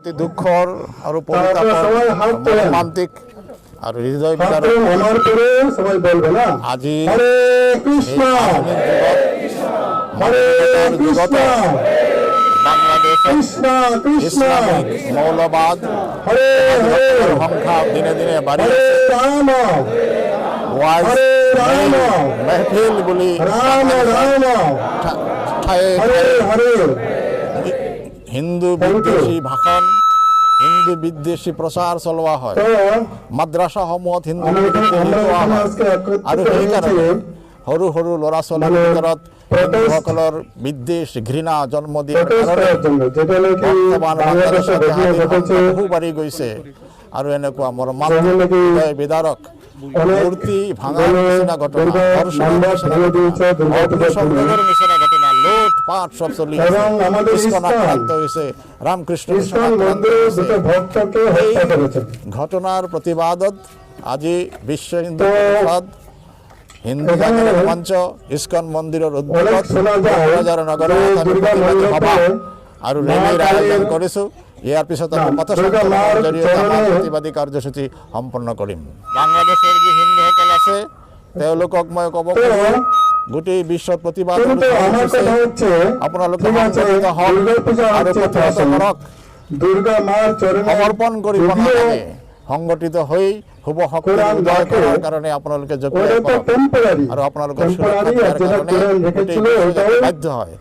অতি দুঃখৰ আৰু পৰিতাপৰ মৰ্মান্তিক আৰু হৃদয় বিদাৰক আজি ইসলামিক মৌলবাদ সংখ্যা দিনে দিনে বাঢ়ি মেহফিল বুলি হিন্দু বিদ্বেষী ভাষণ হিন্দু বিদ্বেষী প্ৰচাৰ চলোৱা হয় মাদ্ৰাসাসমূহত হিন্দু শিকোৱা হয় আৰু সেইকাৰণে সৰু সৰু ল'ৰা ছোৱালীৰ ভিতৰত হিন্দুসকলৰ বিদ্বেষ ঘৃণা জন্ম দিয়াৰ কাৰণে বৰ্তমান বাংলাদেশত বহু বাঢ়ি গৈছে আৰু এনেকুৱা মৰ্মান্তিক হৃদয় বিদাৰক মূৰ্তি ভাঙাৰ নিচিনা ঘটনা নিচিনা ঘটনা লুট পাট সব চলি ইস্কন আক্রান্ত হয়েছে রামকৃষ্ণ ঘটনার প্রতিবাদত আজি বিশ্ব হিন্দু পরিষদ হিন্দু জাগরণ মঞ্চ ইস্কন মন্দিরের উদ্যোগত নগর সভা আর রেলীর আয়োজন করেছো ইয়ার পিছত আমি পথসংচলনৰ জৰিয়তে আমাৰ প্ৰতিবাদী কাৰ্যসূচী সম্পন্ন কৰিম বাংলাদেশের যে হিন্দুসকল আছে তেওঁলোকক মই ক'ব খুজিছোঁ গোটেই বিশ্বৰ প্ৰতিবাদ আপোনালোকে সমৰ্পণ কৰিব নালাগে সংগঠিত হৈ শুভ শক্তি উদয় কৰাৰ কাৰণে আপোনালোকে জপিয়াই কৰক আৰু আপোনালোকৰ সুৰক্ষাৰ কাৰণে বাধ্য হয়